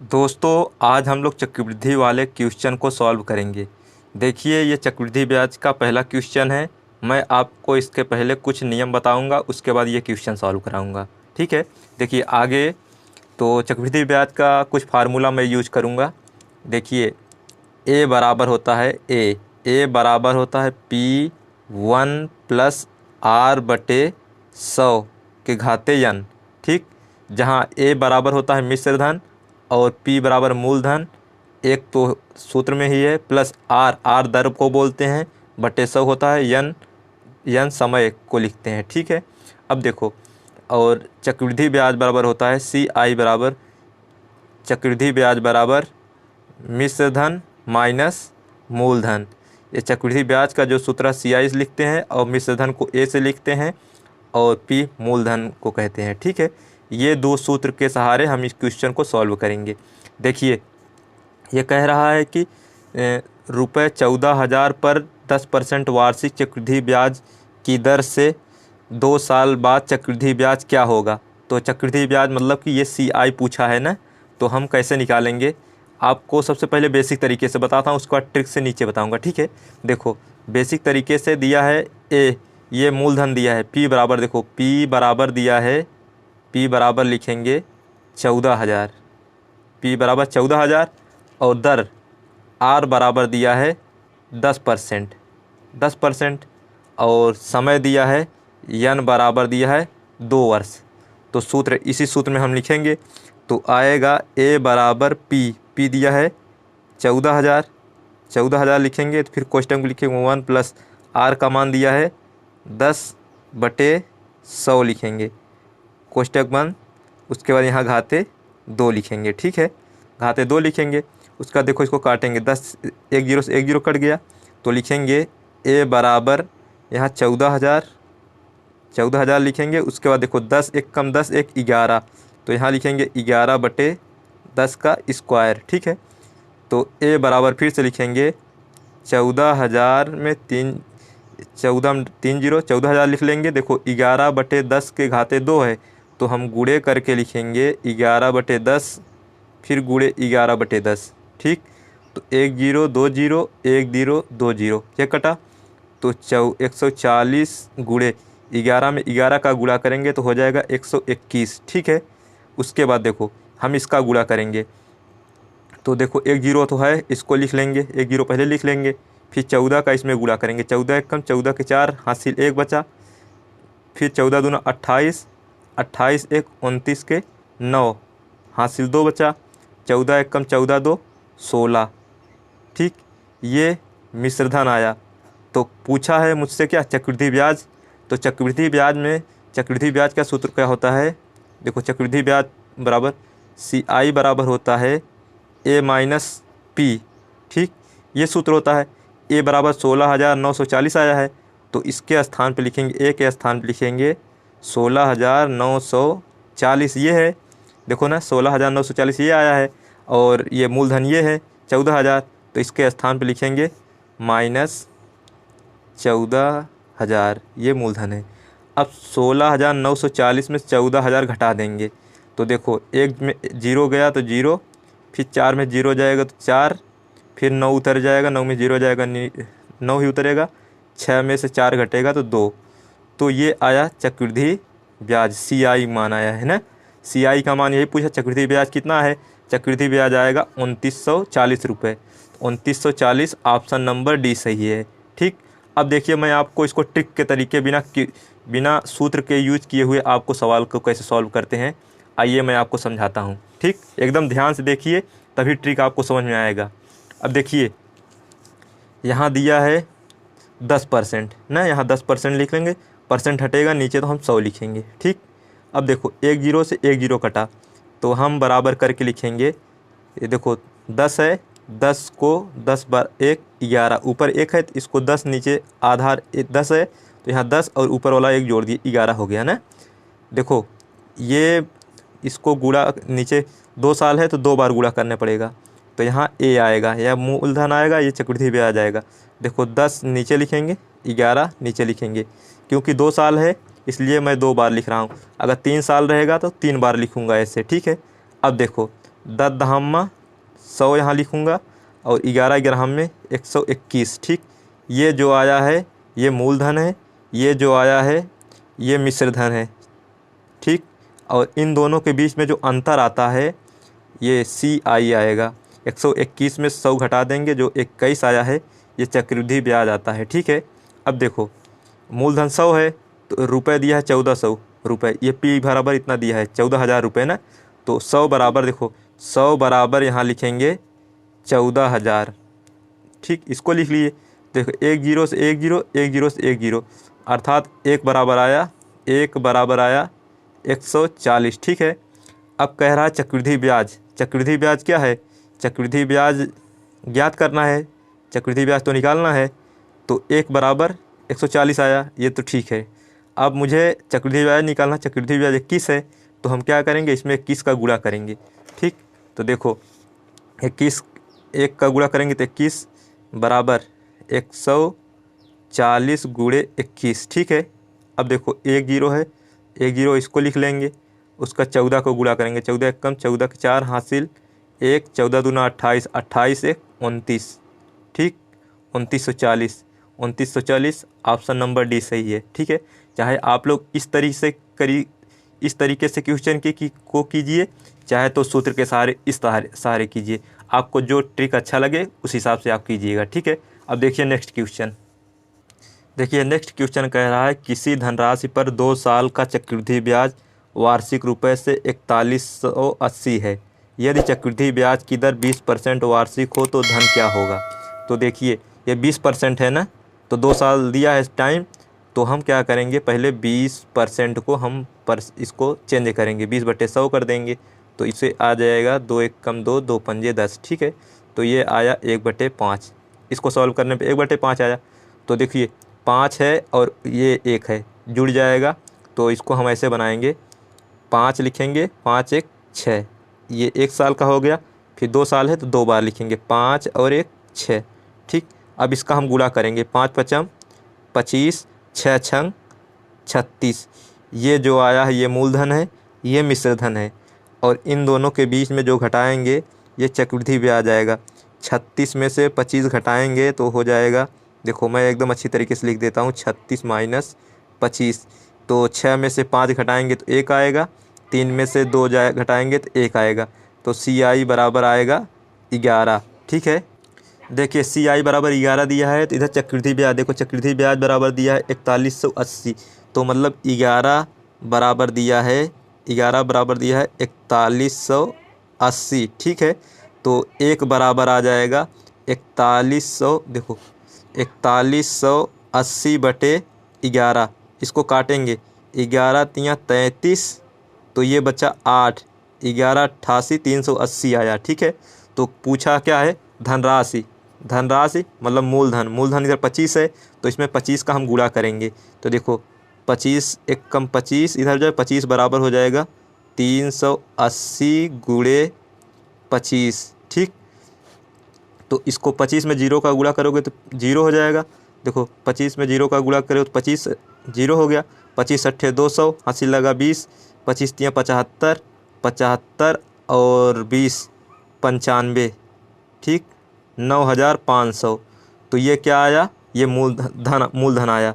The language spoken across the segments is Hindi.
दोस्तों आज हम लोग चक्रवृद्धि वाले क्वेश्चन को सॉल्व करेंगे। देखिए ये चक्रवृद्धि ब्याज का पहला क्वेश्चन है। मैं आपको इसके पहले कुछ नियम बताऊंगा, उसके बाद ये क्वेश्चन सॉल्व कराऊंगा। ठीक है, देखिए आगे तो चक्रवृद्धि ब्याज का कुछ फार्मूला मैं यूज करूंगा। देखिए ए बराबर होता है ए बराबर होता है P1 प्लस R बटे 100 के घाते n। ठीक, जहाँ ए बराबर होता है मिश्र धन और P बराबर मूलधन, एक तो सूत्र में ही है, प्लस R दर को बोलते हैं, बटे 100 होता है, n समय को लिखते हैं। ठीक है, अब देखो, और चक्रवृद्धि ब्याज बराबर होता है CI बराबर चक्रवृद्धि ब्याज बराबर मिश्र धन माइनस मूलधन। ये चक्रवृद्धि ब्याज का जो सूत्र CI लिखते हैं और मिश्र धन को A से लिखते हैं और P मूलधन को कहते हैं। ठीक है, ये दो सूत्र के सहारे हम इस क्वेश्चन को सॉल्व करेंगे। देखिए ये कह रहा है कि रुपये 14,000 पर 10% वार्षिक चक्रवृद्धि ब्याज की दर से 2 साल बाद चक्रवृद्धि ब्याज क्या होगा। तो चक्रवृद्धि ब्याज मतलब कि ये CI पूछा है ना, तो हम कैसे निकालेंगे आपको सबसे पहले बेसिक तरीके से बताता हूँ, उसके बाद ट्रिक से नीचे बताऊँगा। ठीक है, देखो बेसिक तरीके से दिया है ये मूलधन दिया है P बराबर, देखो P बराबर दिया है, P बराबर लिखेंगे 14,000, P बराबर 14,000 और दर R बराबर दिया है 10% और समय दिया है n बराबर दिया है 2 वर्ष। तो सूत्र इसी सूत्र में हम लिखेंगे, तो आएगा A बराबर P दिया है 14,000 लिखेंगे, तो फिर क्वेश्चन को लिखेंगे 1 प्लस R का मान दिया है 10/100 लिखेंगे, कोष्टक बंद। उसके बाद यहाँ घाते 2 लिखेंगे। ठीक है, घाते 2 लिखेंगे, उसका देखो इसको काटेंगे, 10 एक जीरो से एक जीरो कट गया, तो लिखेंगे A बराबर यहाँ 14,000 लिखेंगे। उसके बाद देखो 10 एक कम 10 एक 11, तो यहाँ लिखेंगे 11/10 का स्क्वायर। ठीक है, तो A बराबर फिर से लिखेंगे 14,000 में 14,000 लिख लेंगे। देखो 11/10 के घाते 2 है, तो हम गुणे करके लिखेंगे 11/10 फिर गुणे 11/10। ठीक, तो 1 0 2 0 1 0 2 0 ये कटा, तो 140 गुणे 11 में 11 का गुणा करेंगे तो हो जाएगा 121। ठीक है, उसके बाद देखो हम इसका गुणा करेंगे, तो देखो 1 0 तो है, इसको लिख लेंगे, 1 0 पहले लिख लेंगे, फिर 14 का इसमें गुणा करेंगे, 14 एक कम 14 के 4 हासिल 1 बचा, फिर 14 दूना 28, 28 एक 29 के 9 हासिल 2 बचा, 14 एक कम 14 2 16। ठीक, ये मिश्रधन आया। तो पूछा है मुझसे क्या, चक्रवृद्धि ब्याज। तो चक्रवृद्धि ब्याज में चक्रवृद्धि ब्याज का सूत्र क्या होता है, देखो चक्रवृद्धि ब्याज बराबर CI बराबर होता है A माइनस P। ठीक, ये सूत्र होता है। A बराबर 16,940 आया है, तो इसके स्थान पे लिखेंगे, A के स्थान पे लिखेंगे 16,940 ये है, देखो ना 16,940 ये आया है, और ये मूलधन ये है 14,000, तो इसके स्थान पे लिखेंगे माइनस 14,000 ये मूलधन है। अब 16,940 में 14,000 घटा देंगे, तो देखो एक में 0 गया तो 0, फिर 4 में 0 जाएगा तो 4, फिर 9 उतर जाएगा, 9 में 0 जाएगा 9 ही उतरेगा, 6 में से 4 घटेगा तो 2। तो ये आया चक्रवृद्धि ब्याज, CI मान आया है ना। CI का मान यही पूछा, चक्रवृद्धि ब्याज कितना है, चक्रवृद्धि ब्याज आएगा 2,940 रुपये। 2,940 ऑप्शन नंबर डी सही है। ठीक, अब देखिए मैं आपको इसको ट्रिक के तरीके बिना सूत्र के यूज किए हुए आपको सवाल को कैसे सॉल्व करते हैं, आइए मैं आपको समझाता हूँ। ठीक, एकदम ध्यान से देखिए, तभी ट्रिक आपको समझ में आएगा। अब देखिए यहाँ दिया है 10% ना, यहाँ 10% लिख लेंगे, परसेंट हटेगा नीचे तो हम 100 लिखेंगे। ठीक, अब देखो 1 0 से 1 0 कटा, तो हम बराबर करके लिखेंगे, ये देखो 10 है, 10 को 10 बार 1 11, ऊपर 1 है तो इसको 10 नीचे आधार 10 है, तो यहाँ 10 और ऊपर वाला 1 जोड़ दिए 11 हो गया ना। देखो ये इसको गुणा, नीचे 2 साल है तो 2 बार गुणा करना पड़ेगा, तो यहाँ A आएगा, या मूलधन आएगा, ये चक्रवृद्धि ब्याज आएगा। देखो 10 नीचे लिखेंगे, 11 नीचे लिखेंगे, क्योंकि 2 साल है इसलिए मैं 2 बार लिख रहा हूँ, अगर 3 साल रहेगा तो 3 बार लिखूँगा ऐसे। ठीक है, अब देखो 10 दहम्मा 100 यहाँ लिखूँगा और 11 ग्राम में 121। ठीक, ये जो आया है ये मूलधन है, ये जो आया है ये मिश्रधन है। ठीक, और इन दोनों के बीच में जो अंतर आता है ये CI आएगा। 121 में 100 घटा देंगे, जो 21 आया है ये चक्रवृद्धि ब्याज आता है। ठीक है, अब देखो मूलधन 100 है तो रुपए दिया है 1400 रुपये, ये P बराबर इतना दिया है 14,000 रुपये ना, तो 100 बराबर देखो 100 बराबर यहाँ लिखेंगे 14,000। ठीक, इसको लिख लिए। देखो 1 जीरो से 1 जीरो, 1 जीरो से 1 जीरो, अर्थात 1 बराबर आया 140। ठीक है, अब कह रहा है चक्रवृद्धि ब्याज। चक्रवृद्धि ब्याज क्या है? चक्रवृद्धि ब्याज ज्ञात करना है, चक्रवृद्धि ब्याज तो निकालना है। तो 1 बराबर 140 आया, ये तो ठीक है। अब मुझे चक्रवृद्धि ब्याज निकालना, चक्रवृद्धि ब्याज 21 है, तो हम क्या करेंगे, इसमें 21 का गुणा करेंगे। ठीक, तो देखो 21 1 का गुणा करेंगे तो 21 बराबर 140 गुणे 21। ठीक है, अब देखो 1 जीरो है, 1 जीरो इसको लिख लेंगे, उसका 14 को गुणा करेंगे, 14 एक कम 14 के 4 हासिल 1, 14 दूना 28, 28 एक 29। ठीक, 2940 ऑप्शन नंबर डी सही है। ठीक है, चाहे आप लोग इस तरीके से क्वेश्चन को कीजिए, चाहे तो सूत्र के सहारे इस सहारे कीजिए, आपको जो ट्रिक अच्छा लगे उस हिसाब से आप कीजिएगा। ठीक है, अब देखिए नेक्स्ट क्वेश्चन। देखिए नेक्स्ट क्वेश्चन कह रहा है किसी धनराशि पर 2 साल का चक्रवृद्धि ब्याज वार्षिक रुपये से 4180 है। यदि चक्रवृद्धि ब्याज की दर 20% वार्षिक हो तो धन क्या होगा? तो देखिए ये 20% है ना, तो 2 साल दिया है टाइम, तो हम क्या करेंगे, पहले 20% को हम इसको चेंज करेंगे, 20/100 कर देंगे, तो इसे आ जाएगा 2 एक कम 2, 2 पंजे 10। ठीक है, तो ये आया 1/5। इसको सॉल्व करने पे 1/5 आया। तो देखिए 5 है और ये 1 है, जुड़ जाएगा, तो इसको हम ऐसे बनाएंगे, 5 लिखेंगे, 5 1 6, ये 1 साल का हो गया। फिर 2 साल है तो 2 बार लिखेंगे, 5 और 1 6। ठीक, अब इसका हम गुणा करेंगे, 5 पचम 25, 6 छंग 36। ये जो आया है ये मूलधन है, ये मिश्रधन है, और इन दोनों के बीच में जो घटाएंगे ये चक्रवृद्धि ब्याज आएगा। 36 में से 25 घटाएंगे तो हो जाएगा, देखो मैं एकदम अच्छी तरीके से लिख देता हूँ, 36 माइनस 25, तो 6 में से 5 घटाएंगे तो 1 आएगा, 3 में से 2 घटाएंगे तो 1 आएगा, तो CI बराबर आएगा 11। ठीक है, देखिए CI बराबर 11 दिया है, तो इधर चक्रवृद्धि ब्याज देखो, चक्रवृद्धि ब्याज बराबर दिया है 4180, तो मतलब 11 बराबर दिया है 4180। ठीक है, तो 1 बराबर आ जाएगा 4100, देखो 4180/11, इसको काटेंगे, 11 तियाँ 33, तो ये बचा 8, 1188 380 आया। ठीक है, तो पूछा क्या है, धनराशि मतलब मूलधन इधर 25 है, तो इसमें 25 का हम गुणा करेंगे, तो देखो 25 एक कम 25, इधर जो है 25 बराबर हो जाएगा 380 गुणे 25। ठीक, तो इसको 25 में 0 का गुणा करोगे तो 0 हो जाएगा, देखो 25 में 0 का गुणा करो तो 25 0 हो गया, 25 अट्ठे 200, हासिल लगा 20, 25 तियाँ 75, 75 और 20 95। ठीक, 9500, तो ये क्या आया, ये मूलधन आया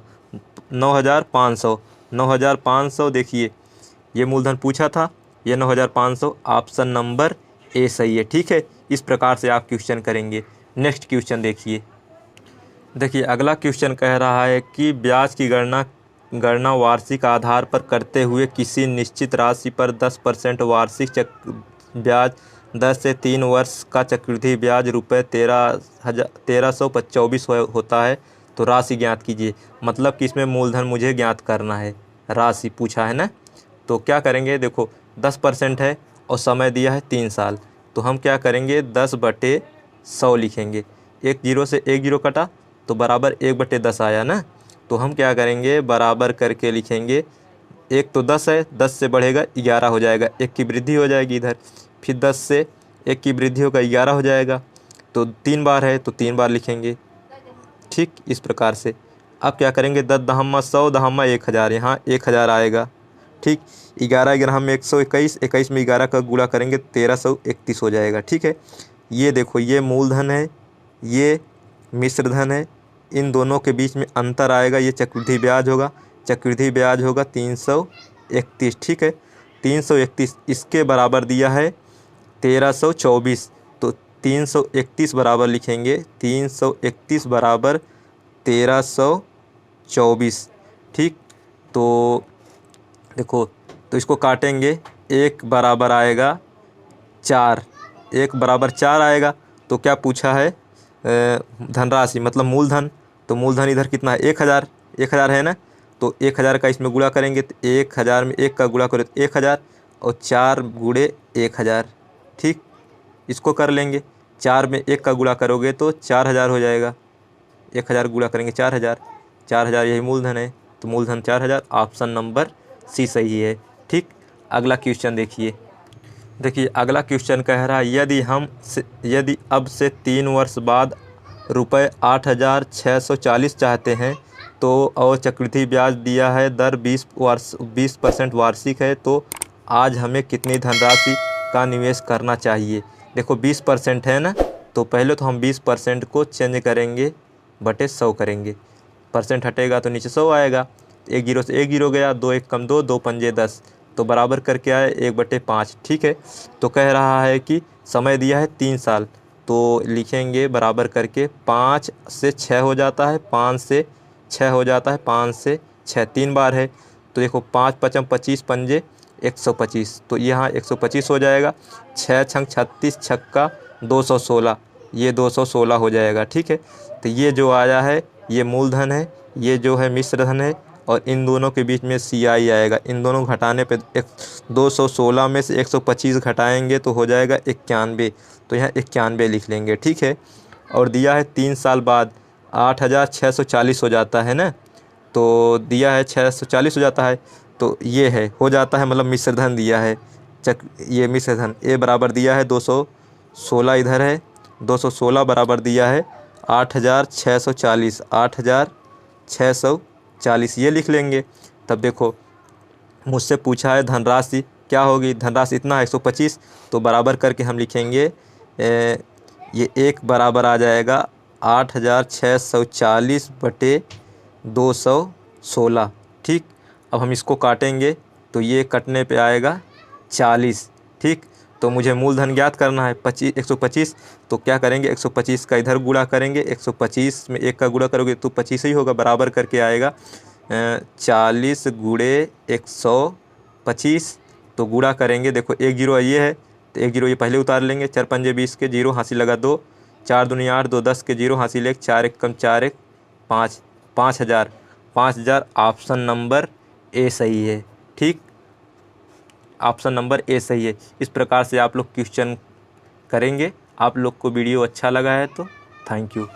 9500। देखिए ये मूलधन पूछा था, ये 9500, ऑप्शन नंबर ए सही है। ठीक है, इस प्रकार से आप क्वेश्चन करेंगे। नेक्स्ट क्वेश्चन देखिए अगला क्वेश्चन कह रहा है कि ब्याज की गणना वार्षिक आधार पर करते हुए किसी निश्चित राशि पर 10% वार्षिक ब्याज दर से 3 वर्ष का चक्रवृद्धि ब्याज रुपये 1324 होता है, तो राशि ज्ञात कीजिए। मतलब कि इसमें मूलधन मुझे ज्ञात करना है, राशि पूछा है ना, तो क्या करेंगे, देखो 10% है और समय दिया है 3 साल, तो हम क्या करेंगे 10/100 लिखेंगे, 1 जीरो से 1 जीरो कटा तो बराबर 1/10 आया ना, तो हम क्या करेंगे बराबर करके लिखेंगे, 1 तो 10 है, 10 से बढ़ेगा 11 हो जाएगा, 1 की वृद्धि हो जाएगी इधर, फिर 10 से 1 की वृद्धि होगा 11 हो जाएगा, तो 3 बार है तो 3 बार लिखेंगे। ठीक, इस प्रकार से अब क्या करेंगे, 10 दहम्मा 100 दहम्मा 1000, यहाँ 1000 आएगा। ठीक। 11 11 में 121, 21 में 11 का गुणा करेंगे 1331 हो जाएगा। ठीक है, ये देखो ये मूलधन है, ये मिश्र धन है, इन दोनों के बीच में अंतर आएगा, ये चक्रवृद्धि ब्याज होगा। चक्रवृद्धि ब्याज होगा 331। ठीक है, 331 इसके बराबर दिया है 1324, तो 331 बराबर लिखेंगे 331 बराबर 1324। ठीक, तो देखो तो इसको काटेंगे, एक बराबर आएगा 4, एक बराबर 4 आएगा। तो क्या पूछा है, धनराशि मतलब मूलधन, तो मूलधन इधर कितना है 1000, 1000 है ना, तो 1000 का इसमें गुणा करेंगे तो 1000 में 1 का गुणा करो तो 1000 और 4 गुणे 1000। ठीक, इसको कर लेंगे, 4 में 1 का गुणा करोगे तो 4000 हो जाएगा, 1000 गुणा करेंगे 4000, 4000 यही मूलधन है, तो मूलधन 4000, ऑप्शन नंबर सी सही है। ठीक, अगला क्वेश्चन देखिए अगला क्वेश्चन कह रहा है यदि अब से 3 वर्ष बाद रुपये 8640 चाहते हैं तो और चक्रवृद्धि ब्याज दिया है दर 20% वार्षिक है, तो आज हमें कितनी धनराशि का निवेश करना चाहिए। देखो 20% है ना, तो पहले तो हम 20% को चेंज करेंगे बटे 100 करेंगे, परसेंट हटेगा तो नीचे 100 आएगा, 1 जीरो से 1 जीरो गया, 2 1 कम 2, 2 पंजे 10, तो बराबर करके आए 1/5। ठीक है, तो कह रहा है कि समय दिया है 3 साल, तो लिखेंगे बराबर करके 5 से 6 हो जाता है, 5 से 6 हो जाता है, 5 से 6 3 बार है, तो देखो 5 पचम 25 पंजे 125, तो यहाँ 125 हो जाएगा। 6 छंग 36, छक्का 216, ये 216 हो जाएगा। ठीक है, तो ये जो आया है ये मूलधन है, ये जो है मिश्र धन है, और इन दोनों के बीच में CI आएगा, इन दोनों घटाने पे 216 में से 125 घटाएंगे तो हो जाएगा 91, तो यहाँ 91 लिख लेंगे। ठीक है, और दिया है 3 साल बाद 8640 हो जाता है ना, तो दिया है 640 हो जाता है, तो ये है हो जाता है, मतलब मिश्र धन दिया है, ये मिश्र धन ए बराबर दिया है 216, इधर है 216 बराबर दिया है 8640, 8640 ये लिख लेंगे। तब देखो मुझसे पूछा है धनराशि क्या होगी, धनराशि इतना है 125, तो बराबर करके हम लिखेंगे ये एक बराबर आ जाएगा 8640 बटे 216। ठीक, अब हम इसको काटेंगे तो ये कटने पे आएगा 40। ठीक, तो मुझे मूलधन ज्ञात करना है 125, तो क्या करेंगे 125 का इधर गुणा करेंगे, 125 में 1 का गुणा करोगे तो 25 ही होगा, बराबर करके आएगा 40 गुणे 125, तो गुणा करेंगे, देखो 1 जीरो ये है तो 1 जीरो ये पहले उतार लेंगे, 4 पंजे 20 के जीरो हासिल लगा 2, 4 दूनी 8, 2 10 के जीरो हासिल 1, 4 1 कम 4 1 5, 5000, ऑप्शन नंबर ए सही है। ठीक, ऑप्शन नंबर ए सही है। इस प्रकार से आप लोग क्वेश्चन करेंगे। आप लोग को वीडियो अच्छा लगा है तो थैंक यू।